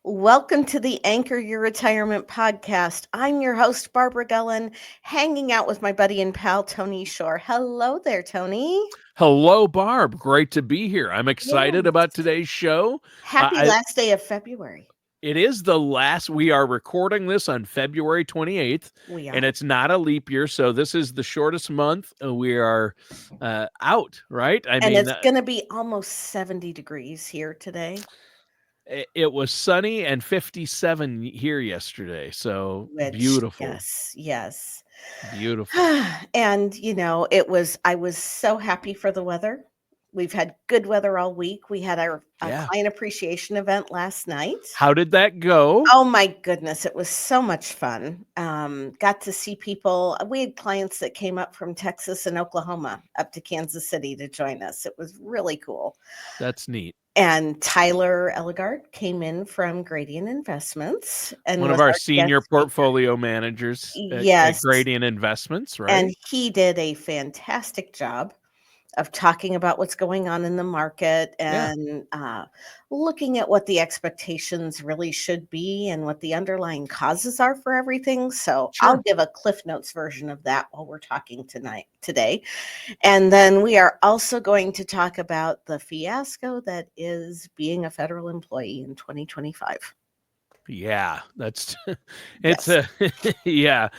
Welcome to the Anchor Your Retirement podcast. I'm your host, Barbara Gullen, hanging out with my buddy and pal, Tony Shore. Hello there, Tony. Hello, Barb. Great to be here. I'm excited about Yes. today's show. Happy last day of February. It is the last. We are recording this on February 28th, We and are. it's not a leap year, so this is the shortest month. We are out, right? And it's going to be almost 70 degrees here today, It was sunny and 57 here yesterday, so which, beautiful, yes. beautiful. And, I was so happy for the weather. We've had good weather all week. We had our Yeah. client appreciation event last night. How did that go? Oh my goodness, it was so much fun. Got to see people. We had clients that came up from Texas and Oklahoma up to Kansas City to join us. It was really cool. That's neat. And Tyler Ellegard came in from Gradient Investments and One of was our our senior guest speaker. portfolio managers at Yes, Gradient Investments, and right? he did a fantastic job of talking about what's going on in the market Yeah, and looking at what the expectations really should be and what the underlying causes are for everything. So I'll sure. give a Cliff Notes version of that while we're talking today. And then we are also going to talk about the fiasco that is being a federal employee in 2025. Yeah, that's it's Yes. a yeah.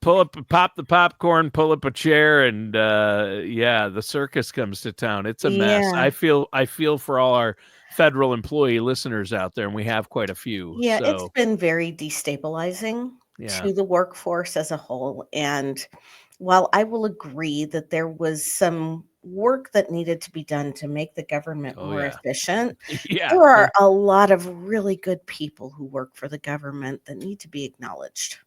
Pop the popcorn, pull up a chair, and yeah, the circus comes to town. It's a mess. Yeah. I feel for all our federal employee listeners out there, and we have quite a few. Yeah, it's So been very destabilizing yeah, to the workforce as a whole. And while I will agree that there was some work that needed to be done to make the government oh more yeah, efficient, yeah, there are a lot of really good people who work for the government that need to be acknowledged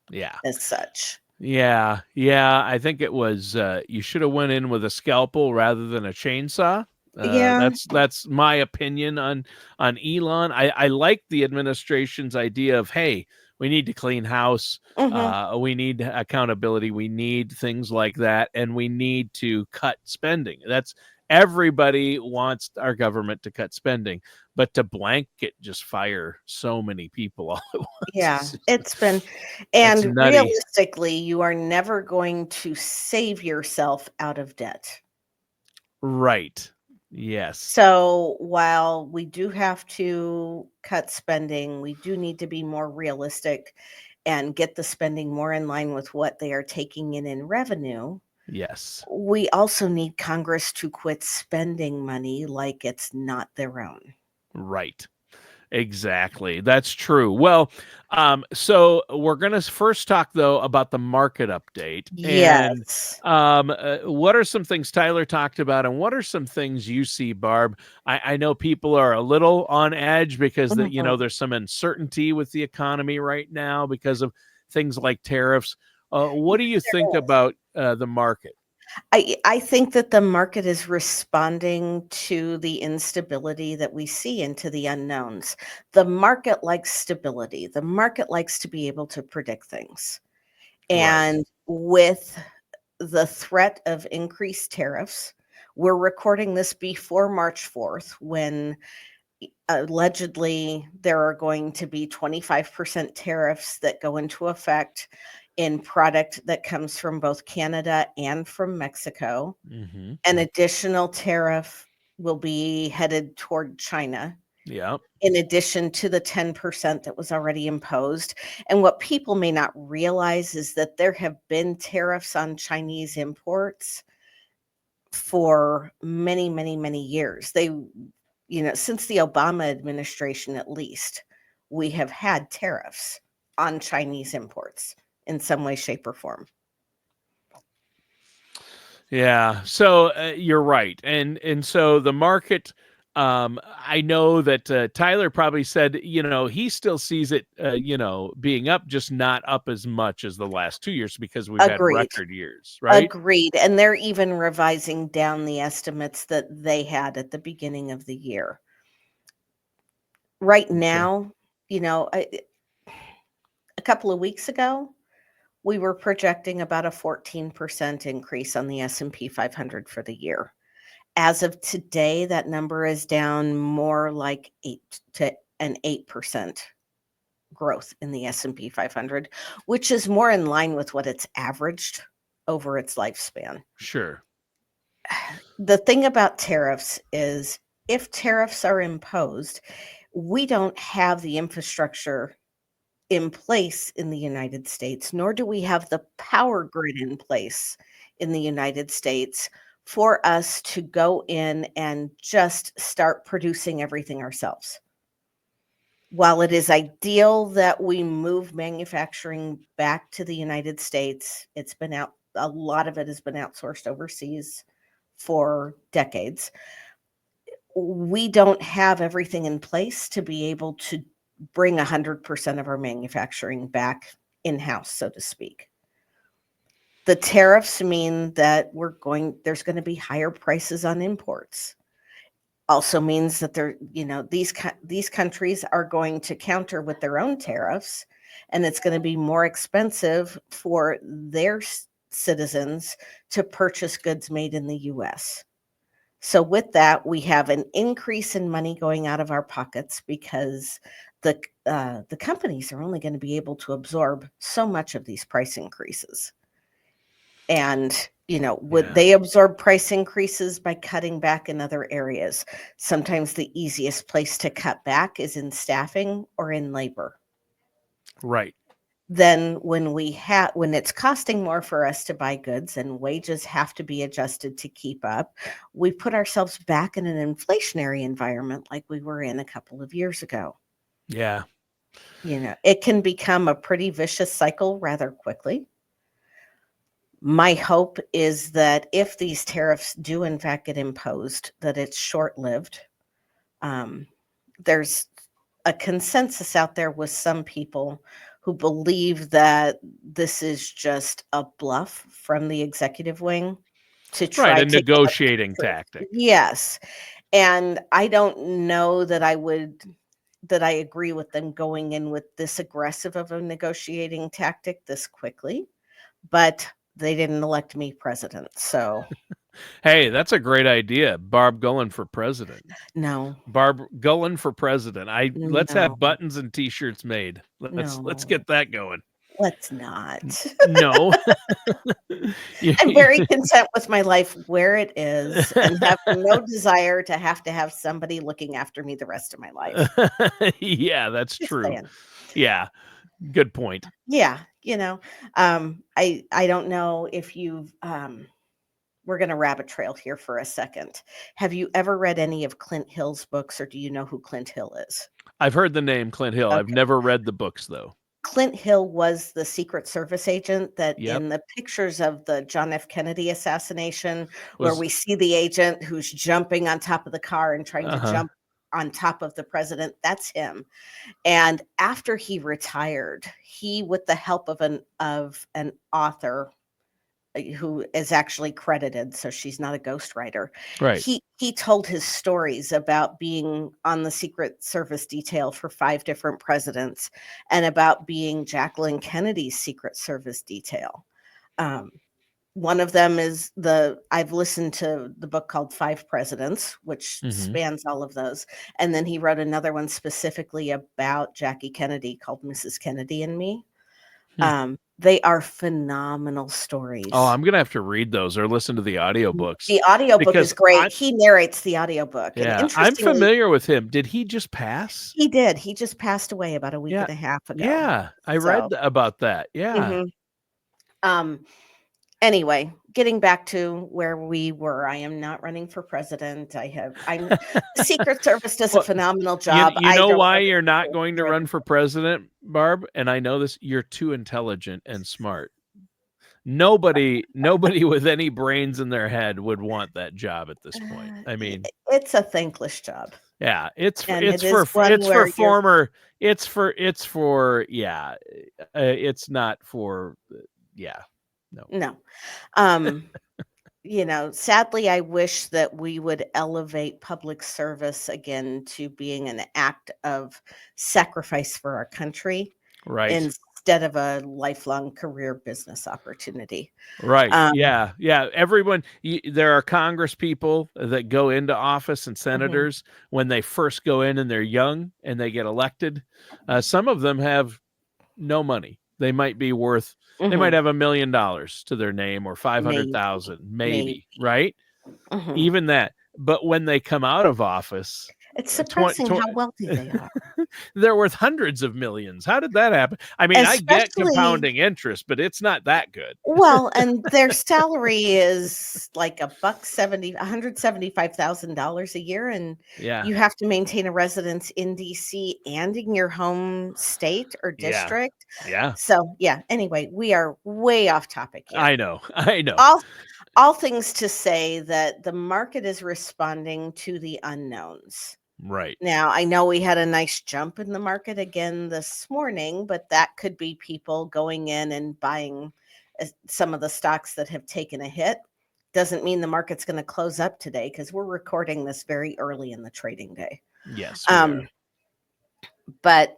yeah. as such. Yeah, yeah. I think it was you should have went in with a scalpel rather than a chainsaw. Yeah. That's my opinion on Elon. I like the administration's idea of, hey, we need to clean house. Hmm. We need accountability. We need things like that, and we need to cut spending. That's everybody wants our government to cut spending, but to blanket just fire so many people all at once, Yeah, it's been, it's and nutty. realistically, you are never going to save yourself out of debt. Right. Yes. So while we do have to cut spending, we do need to be more realistic and get the spending more in line with what they are taking in revenue. Yes. We also need Congress to quit spending money like it's not their own. Right. Exactly. That's true. Well, so we're going to first talk though about the market update and Yes. what are some things Tyler talked about, and what are some things you see, Barb? I know people are a little on edge because that Mhm. there's some uncertainty with the economy right now because of things like tariffs. What do you think There is. about the market? I think that the market is responding to the instability that we see into the unknowns. The market likes stability. The market likes to be able to predict things. Right. And with the threat of increased tariffs, we're recording this before March 4th when allegedly there are going to be 25% tariffs that go into effect in product that comes from both Canada and from Mexico. Mm-hmm. An additional tariff will be headed toward China, Yeah. in addition to the 10% that was already imposed. And what people may not realize is that there have been tariffs on Chinese imports for many, many, many years. Since the Obama administration at least, we have had tariffs on Chinese imports in some way, shape, or form. Yeah, so you're right, and so the market. I know that Tyler probably said, he still sees it, being up, just not up as much as the last 2 years because we've had Agreed. record years, right? Agreed. And they're even revising down the estimates that they had at the beginning of the year. Right Okay. now, you know, a, a couple of weeks ago, we were projecting about a 14% increase on the S&P 500 for the year. As of today, that number is down more like an 8% growth in the S&P 500, which is more in line with what it's averaged over its lifespan. Sure. The thing about tariffs is if tariffs are imposed, we don't have the infrastructure in place in the United States, nor do we have the power grid in place in the United States for us to go in and just start producing everything ourselves. While it is ideal that we move manufacturing back to the United States, a lot of it has been outsourced overseas for decades. We don't have everything in place to be able to bring 100% of our manufacturing back in-house, so to speak. The tariffs mean that there's going to be higher prices on imports. Also means that these countries are going to counter with their own tariffs, and it's going to be more expensive for their citizens to purchase goods made in the US. So with that, we have an increase in money going out of our pockets because the companies are only going to be able to absorb so much of these price increases. And, would they absorb price increases by cutting back in other areas? Sometimes the easiest place to cut back is in staffing or in labor. Right. Then when it's costing more for us to buy goods and wages have to be adjusted to keep up, we put ourselves back in an inflationary environment like we were in a couple of years ago. Yeah. It can become a pretty vicious cycle rather quickly. My hope is that if these tariffs do in fact get imposed, that it's short-lived. There's a consensus out there with some people who believe that this is just a bluff from the executive wing to try Right, a to get us to negotiating trade. tactic. Yes. And I don't know that I agree with them going in with this aggressive of a negotiating tactic this quickly, but they didn't elect me president, so. Hey, that's a great idea. Barb Gullen for president. No. Barb Gullen for president. Let's No. have buttons and t-shirts made. Let's get that going. Let's not. No. I'm very content with my life where it is and have no desire to have somebody looking after me the rest of my life. Yeah, that's Just true. saying. Yeah. Good point. Yeah, I don't know if we're going to rabbit trail here for a second. Have you ever read any of Clint Hill's books, or do you know who Clint Hill is? I've heard the name Clint Hill. I've Okay. never read the books, though. Clint Hill was the Secret Service agent that Yep. in the pictures of the John F. Kennedy assassination, where we see the agent who's jumping on top of the car and trying to jump on top of the president, that's him. And after he retired, he, with the help of an author who is actually credited, so she's not a ghostwriter. Right. He told his stories about being on the Secret Service detail for 5 different presidents and about being Jacqueline Kennedy's Secret Service detail. One of them is I've listened to the book called 5 Presidents, which spans all of those. And then he wrote another one specifically about Jackie Kennedy called Mrs. Kennedy and Me. They are phenomenal stories. Oh, I'm going to have to read those or listen to the audiobooks. The audiobook is great. He narrates the audiobook. Yeah, and I'm familiar with him. Did he just pass? He did. He just passed away about a week and a half ago. Yeah, I read about that. Yeah. Anyway, getting back to where we were, I am not running for president. The Secret Service does a phenomenal job. You know why you're not going to run for president, Barb? And I know this, you're too intelligent and smart. Nobody with any brains in their head would want that job at this point. I mean, it's a thankless job. Yeah, it's for sadly, I wish that we would elevate public service again to being an act of sacrifice for our country, right, instead instead of a lifelong career business opportunity. Right. Um, Yeah. Yeah. Everyone, there are Congress people that go into office and mhm, senators when they first go in and they're young and they get elected. Some of them have no money. They might mhm, have $1 million to their name or maybe, 500,000, maybe. maybe, right? Mhm. Even that. But when they come out of office, It's 20, surprising how wealthy they are, they're worth hundreds of millions. How did that happen? I mean, I get especially. compounding interest, but it's not that good. Well, and their salary is like a buck 70, $175,000 a year, and Yeah. you have to maintain a residence in DC and in your home state or Yeah. district. Yeah. So, yeah, anyway, we are way off topic here. I know. I know. All all things to say that the market is responding to the unknowns. Right. Now, I know we had a nice jump in the market again this morning, but that could be people going in and buying some of the stocks that have taken a hit. Doesn't mean the market's going to close up today because we're recording this very early in the trading day. Yes, we Um, are. but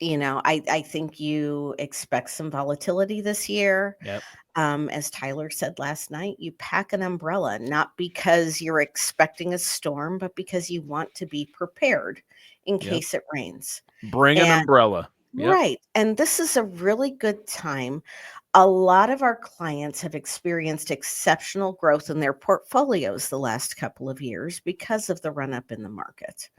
I think you expect some volatility this year. Yep. As Tyler said last night, you pack an umbrella, not because you're expecting a storm, but because you want to be prepared in Yep. case it rains. Bring an And umbrella. Yep. right. And this is a really good time. A lot of our clients have experienced exceptional growth in their portfolios the last couple of years because of the run up in the market.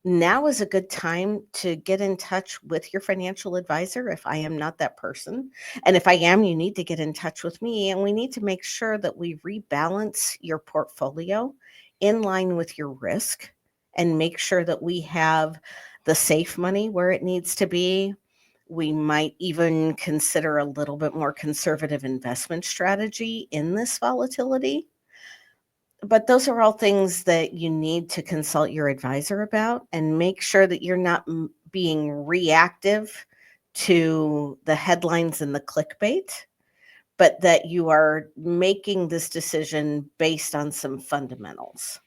Now is a good time to get in touch with your financial advisor if I am not that person. And if I am, you need to get in touch with me. And we need to make sure that we rebalance your portfolio in line with your risk and make sure that we have the safe money where it needs to be. We might even consider a little bit more conservative investment strategy in this volatility, but those are all things that you need to consult your advisor about and make sure that you're not being reactive to the headlines and the clickbait, but that you are making this decision based on some fundamentals.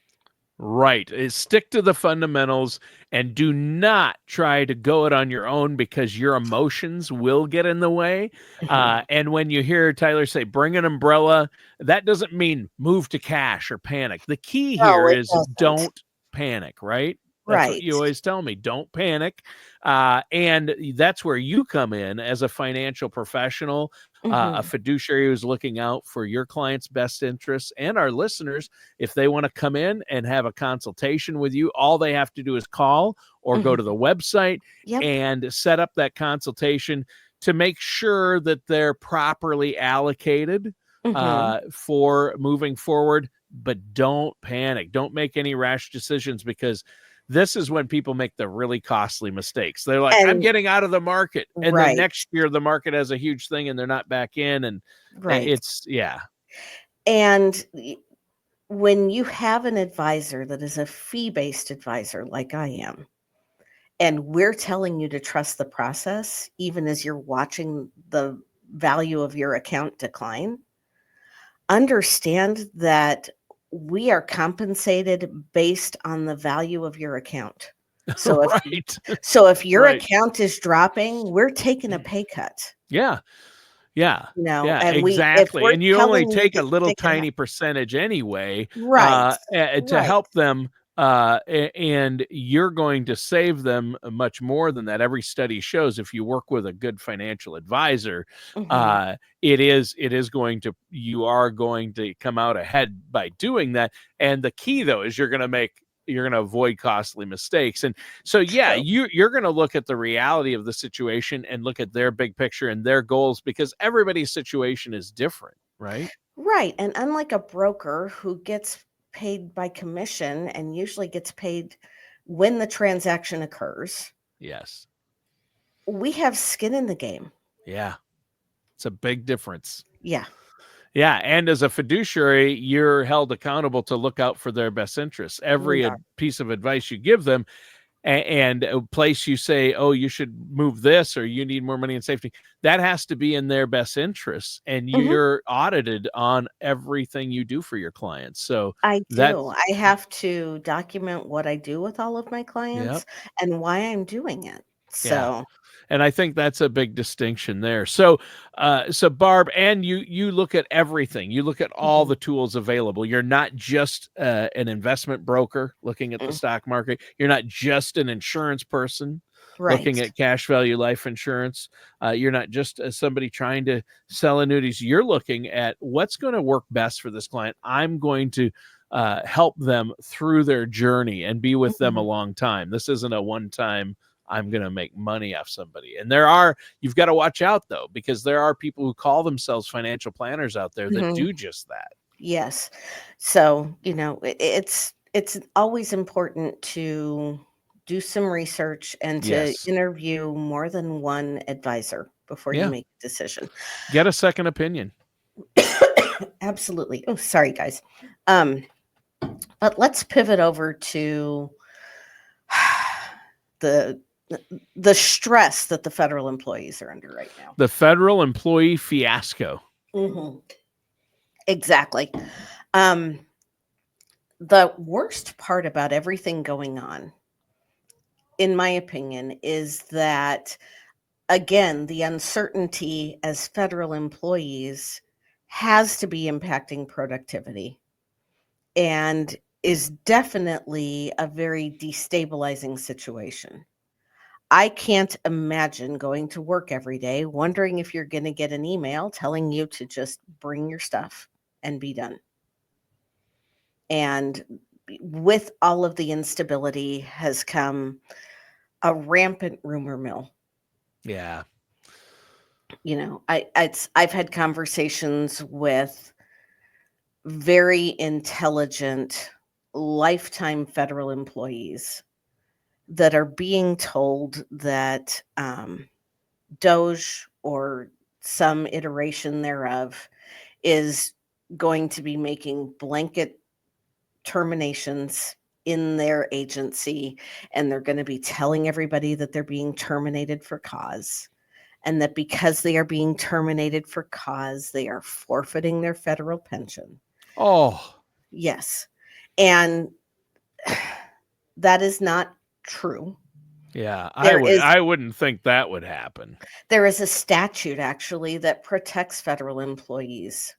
Right. Stick to the fundamentals and do not try to go it on your own because your emotions will get in the way. Mhm. And when you hear Tyler say, bring an umbrella, that doesn't mean move to cash or panic. The key No, here it is doesn't. don't panic, right? That's what Right. you always tell me. Don't panic. And that's where you come in as a financial professional, a Hmm. fiduciary who's looking out for your client's best interests and our listeners. If they want to come in and have a consultation with you, all they have to do is call or go Hmm. to the website Yep. and set up that consultation to make sure that they're properly allocated Hmm. for moving forward. But don't panic. Don't make any rash decisions because this is when people make the really costly mistakes. They're like, I'm And getting out of the market. And then right, next year, the market has a huge thing and they're not back in. And right. yeah. And when you have an advisor that is a fee based advisor like I am, and we're telling you to trust the process, even as you're watching the value of your account decline, understand that we are compensated based on the value of your account. So if Right. so if your Right. account is dropping, we're taking a pay cut, Yeah. Yeah. Yeah, and if exactly. we're And you only telling you take a to little stick it out. tiny percentage anyway, Right. to Right. help them, and you're going to save them much more than that. Every study shows if you work with a good financial advisor, Mhm. it is going to you are going to come out ahead by doing that. And the key though is you're going to avoid costly mistakes. And so, yeah, True. you're going to look at the reality of the situation and look at their big picture and their goals because everybody's situation is different, right? Right, and unlike a broker who gets paid by commission and usually gets paid when the transaction occurs, Yes. we have skin in the game. Yeah. It's a big difference. Yeah, Yeah, and as a fiduciary, you're held accountable to look out for their best interests. we Every are. piece of advice you give them and a place you say, oh, you should move this or you need more money in safety, that has to be in their best interests. And Mhm. you're audited on everything you do for your clients. So I do. that's, I have to document what I do with all of my yep. clients and why I'm doing it. Yeah. So, And I think that's a big distinction there. So Barb, and you look at everything. You look at all mhm, the tools available. You're not just an investment broker looking at the mm, stock market. You're not just an insurance person looking right. at cash value life insurance. You're not just somebody trying to sell annuities. You're looking at what's going to work best for this client. I'm going to help them through their journey and be with them a Mhm, long time. This isn't a one-time I'm going to make money off somebody. And you've got to watch out though, because there are people who call themselves financial planners out there that mhm, do just that. yes. So, it's always important to do some research and to Yes. interview more than one advisor before you Yeah. make a decision. Get a second opinion. Absolutely. Oh, sorry, guys. Um, but let's pivot over to the the stress that the federal employees are under right now. The federal employee fiasco. Mhm. Exactly. Um, the worst part about everything going on, in my opinion, is that, again, the uncertainty as federal employees has to be impacting productivity and is definitely a very destabilizing situation. I can't imagine going to work every day wondering if you're going to get an email telling you to just bring your stuff and be done. And with all of the instability has come a rampant rumor mill. Yeah. I've had conversations with very intelligent lifetime federal employees that are being told that Doge or some iteration thereof is going to be making blanket terminations in their agency, and they're going to be telling everybody that they're being terminated for cause, and that because they are being terminated for cause, they are forfeiting their federal pension. Oh, Yes. And that is not true. yeah. There is I wouldn't think that would happen. there is a statute actually that protects federal employees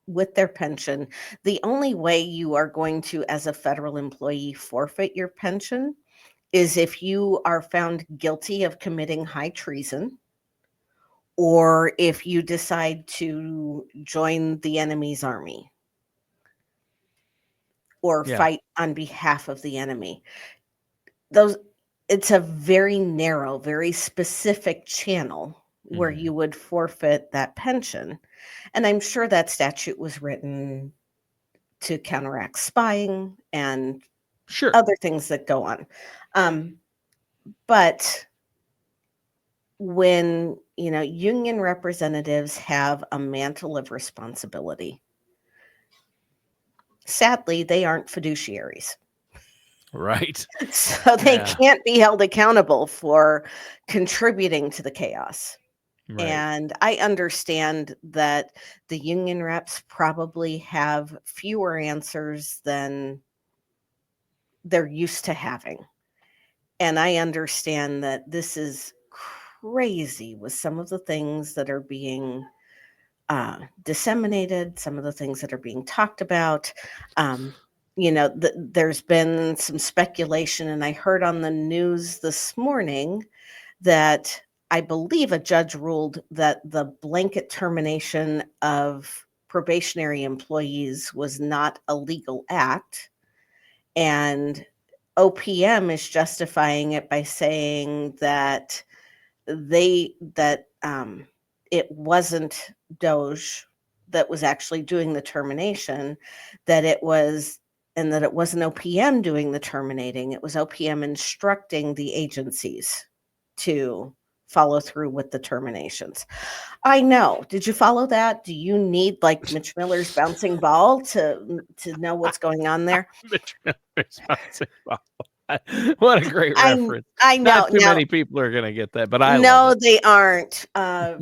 with their pension. The only way you are going to, as a federal employee, forfeit your pension is if you are found guilty of committing high treason, or if you decide to join the enemy's army or Yeah. fight on behalf of the enemy. Those It's a very narrow, very specific channel where Mhm. you would forfeit that pension. And I'm sure that statute was written to counteract spying and Sure. other things that go on. Um, but when, union representatives have a mantle of responsibility, sadly, they aren't fiduciaries. Right. So they Yeah. can't be held accountable for contributing to the chaos. Right. And I understand that the union reps probably have fewer answers than they're used to having. And I understand that this is crazy with some of the things that are being disseminated, some of the things that are being talked about. There's been some speculation, and I heard on the news this morning that I believe a judge ruled that the blanket termination of probationary employees was not a legal act. And OPM is justifying it by saying that it wasn't Doge that was actually doing the termination, that it was and that it wasn't OPM doing the terminating. It was OPM instructing the agencies to follow through with the terminations. I know. Did you follow that? Do you need like Mitch Miller's bouncing ball to know what's going on there? Mitch Miller's bouncing ball. What a great I reference. I Not know. too Now, many people are gonna get that, but I love no, it. they aren't.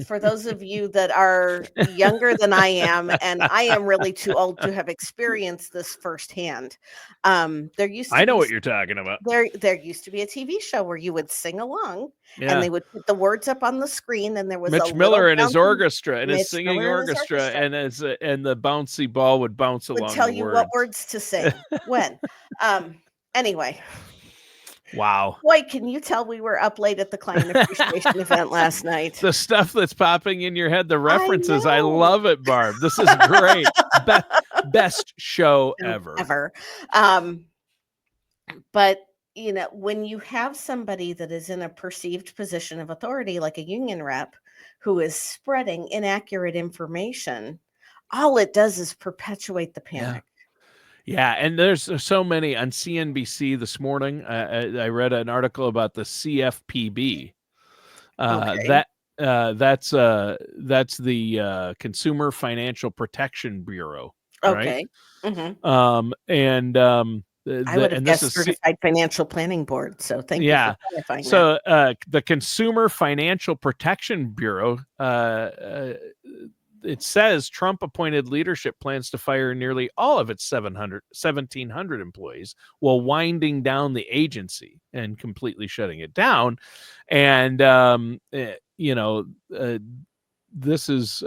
For those of you that are younger than I am, and I am really too old to have experienced this firsthand. There used to I know be what you're talking about. there used to be a TV show where you would sing along, and Yeah. they would put the words up on the screen, and there was a Mitch little Miller and his bouncing orchestra and his Mitch singing Miller and his orchestra orchestra and the bouncy ball would bounce would along tell the you what words. words to sing when. Um, anyway, Wow. boy, can you tell we were up late at the client appreciation event last night. The stuff that's popping in your head, the I references, I know. love it, Barb. This is great. Best show ever. Ever. Um, but when you have somebody that is in a perceived position of authority, like a union rep, who is spreading inaccurate information, all it does is perpetuate the Yeah. panic. Yeah, and there's so many on CNBC this morning. I read an article about the CFPB. Okay. That's the Consumer Financial Protection Bureau, right? Okay. Mhm. I would have And this guessed is Certified Financial Planning Board, so thank you for yeah. clarifying that. So the Consumer Financial Protection Bureau, it says Trump appointed leadership plans to fire nearly all of its 1,700 employees while winding down the agency and completely shutting it down. And, this is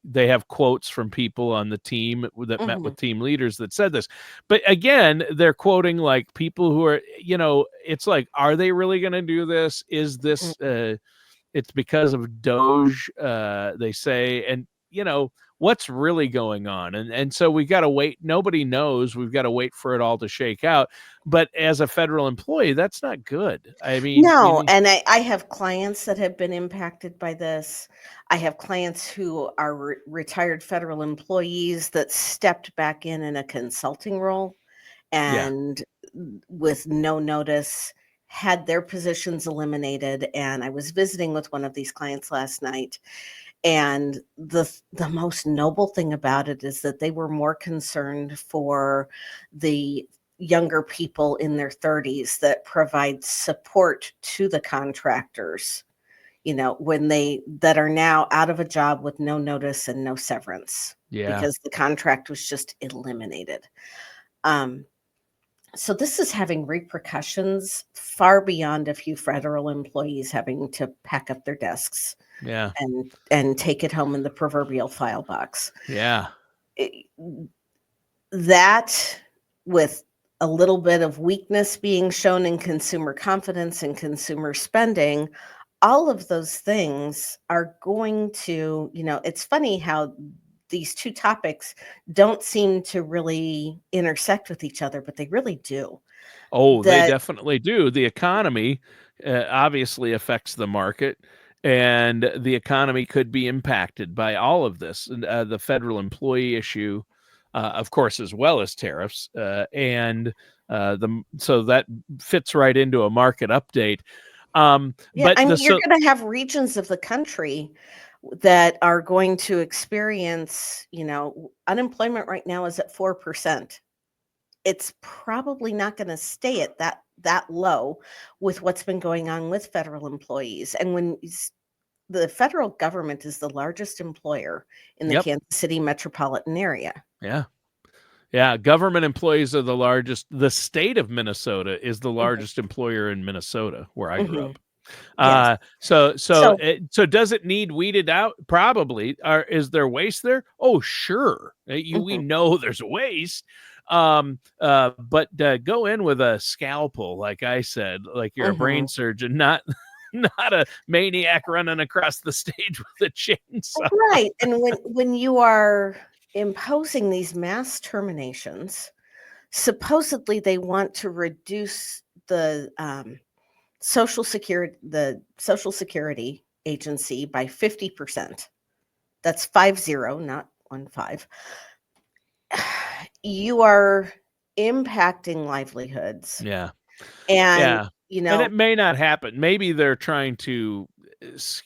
they have quotes from people on the team that met with Mhm. team leaders that said this, but again they're quoting like people who are, it's like, are they really going to do this? Is this Mhm. it's because of Doge, they say, and what's really going on, and so we've got to wait. Nobody knows. We've got to wait for it all to shake out. But as a federal employee, that's not good. I mean, No, and I have clients that have been impacted by this. I have clients who are retired federal employees that stepped back in a consulting role, yeah, and with no notice had their positions eliminated. And I was visiting with one of these clients last night, and the most noble thing about it is that they were more concerned for the younger people in their 30s that provide support to the contractors, when they that are now out of a job with no notice and no severance yeah, because the contract was just eliminated. Um, so this is having repercussions far beyond a few federal employees having to pack up their desks yeah, and take it home in the proverbial file box. yeah, It- that, with a little bit of weakness being shown in consumer confidence and consumer spending, all of those things are going to, it's funny how these two topics don't seem to really intersect with each other, but they really do. oh, they That definitely do. The economy obviously affects the market, and the economy could be impacted by all of this. And, the federal employee issue, of course, as well as tariffs, and so that fits right into a market update. Yeah, But I the mean, you're so gonna have regions of the country that are going to experience, unemployment right now is at 4%. It's probably not gonna stay at that low with what's been going on with federal employees. And the federal government is the largest employer in the Yep, Kansas City metropolitan area. yeah. Yeah, government employees are the largest. The state of Minnesota is the Mhm, largest employer in Minnesota, where I grew mhm, up. yes. So So does it need weeded out? Probably. Is there waste there? Oh, sure. We mhm, know there's waste. But go in with a scalpel, like I said, like you're a brain mhm. surgeon, not not a maniac running across the stage with a chainsaw. Right, and when you are imposing these mass terminations, supposedly they want to reduce the Social Security agency by 50%. That's 50, not 15. You are impacting livelihoods, Yeah. and, Yeah, and it may not happen. Maybe they're trying to, s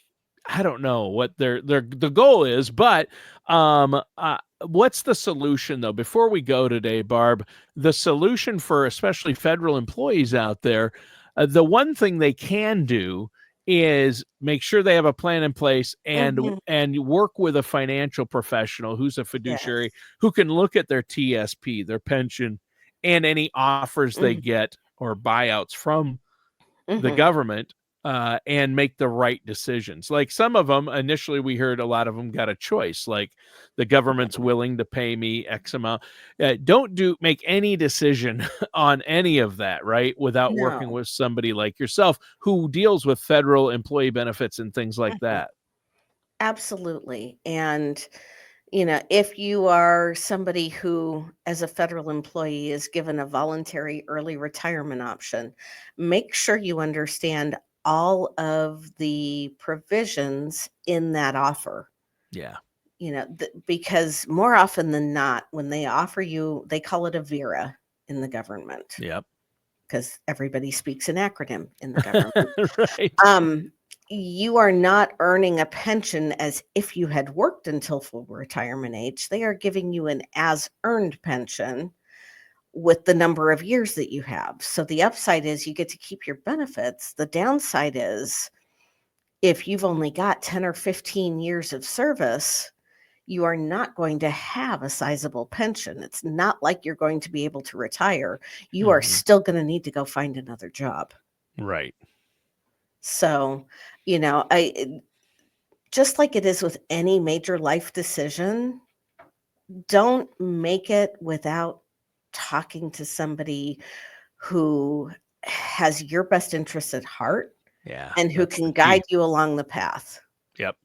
I don't know what the goal is, but What's the solution though? Before we go today, Barb, the solution for especially federal employees out there, the one thing they can do is make sure they have a plan in place Mhm. and work with a financial professional who's a fiduciary Yes. who can look at their TSP, their pension, and any offers they Mhm. get or buyouts from the Mhm. government, and make the right decisions. Like some of them, initially, we heard a lot of them got a choice. Like the government's willing to pay me X amount. Don't make any decision on any of that, right? Without working No. with somebody like yourself who deals with federal employee benefits and things like Mhm. that. Absolutely. And, if you are somebody who, as a federal employee, is given a voluntary early retirement option, make sure you understand all of the provisions in that offer. Yeah. Because more often than not, when they offer you, they call it a VERA in the government Yep. because everybody speaks an acronym in the government. Right. Um, you are not earning a pension as if you had worked until full retirement age. They are giving you an as earned pension with the number of years that you have. So the upside is you get to keep your benefits. The downside is if you've only got 10 or 15 years of service, you are not going to have a sizable pension. It's not like you're going to be able to retire. You are Mhm. still going to need to go find another job. Right. So, I just like it is with any major life decision, don't make it without talking to somebody who has your best interests at heart Yeah. and who That's the can guide key. you along the path. Yep.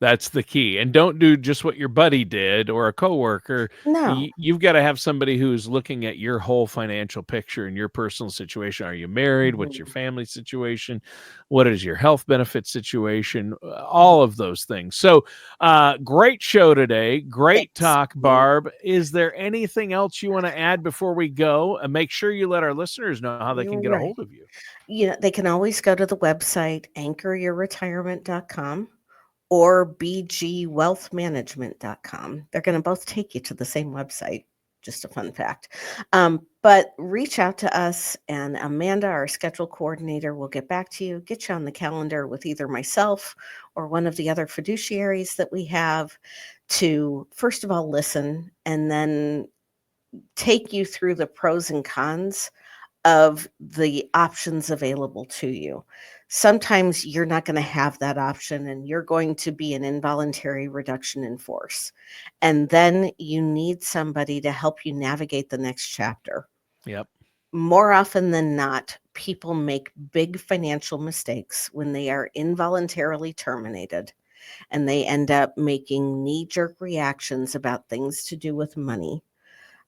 That's the key. And don't do just what your buddy did or a coworker. No. You've got to have somebody who's looking at your whole financial picture and your personal situation. Are you married? What's your Mhm, family situation? What is your health benefit situation? mhm. All of those things. So, great show today. Great Thanks. talk, Barb. Is there anything else you want to add before we go? And make sure you let our listeners know how they You're can get a right. hold of you. They can always go to the website anchoryourretirement.com or bgwealthmanagement.com. They're going to both take you to the same website. Just a fun fact. But reach out to us, and Amanda, our schedule coordinator, will get back to you, get you on the calendar with either myself or one of the other fiduciaries that we have to, first of all, listen and then take you through the pros and cons of the options available to you. Sometimes you're not going to have that option and you're going to be an involuntary reduction in force. And then you need somebody to help you navigate the next chapter. Yep. More often than not, people make big financial mistakes when they are involuntarily terminated and they end up making knee jerk reactions about things to do with money.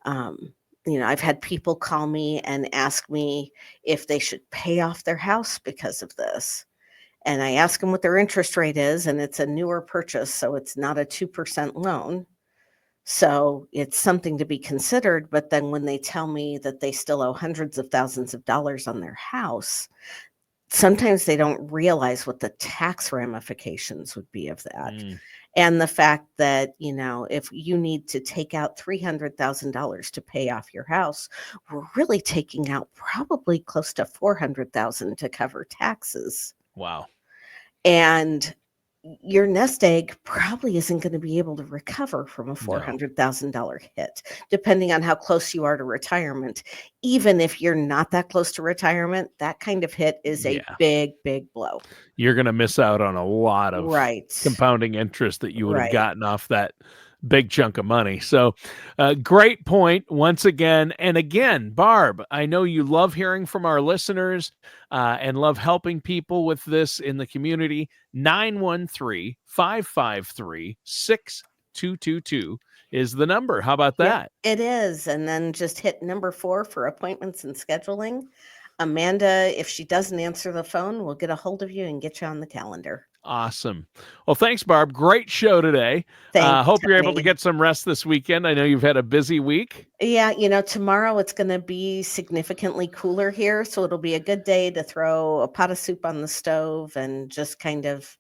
um, I've had people call me and ask me if they should pay off their house because of this. And I ask them what their interest rate is, and it's a newer purchase, so it's not a 2% loan. So it's something to be considered. But then when they tell me that they still owe hundreds of thousands of dollars on their house, sometimes they don't realize what the tax ramifications would be of that. Mm, And the fact that, if you need to take out $300,000 to pay off your house, we're really taking out probably close to 400,000 to cover taxes. wow. And your nest egg probably isn't going to be able to recover from a No. $400,000 hit, depending on how close you are to retirement. Even if you're not that close to retirement, that kind of hit is a Yeah. big, big blow. You're gonna miss out on a lot of Right. compounding interest that you would have Right. gotten off that big chunk of money. So, great point once again. And again, Barb, I know you love hearing from our listeners, and love helping people with this in the community. 913-553-6222 is the number. How about Yep, that? it is. And then just hit number 4 for appointments and scheduling. Amanda, if she doesn't answer the phone, we'll get a hold of you and get you on the calendar. Awesome. Well, thanks, Barb. Great show today. Thanks, Hope you're able to Tony. get some rest this weekend. I know you've had a busy week. Yeah, tomorrow it's going to be significantly cooler here, so it'll be a good day to throw a pot of soup on the stove and just kind of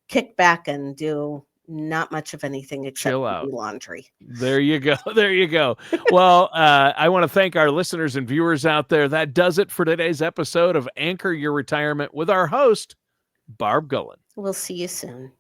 kick back and do, not much of anything except Chill to out. do laundry. There you go. There you go. Well, I want to thank our listeners and viewers out there. That does it for today's episode of Anchor Your Retirement with our host, Barb Gullen. We'll see you soon.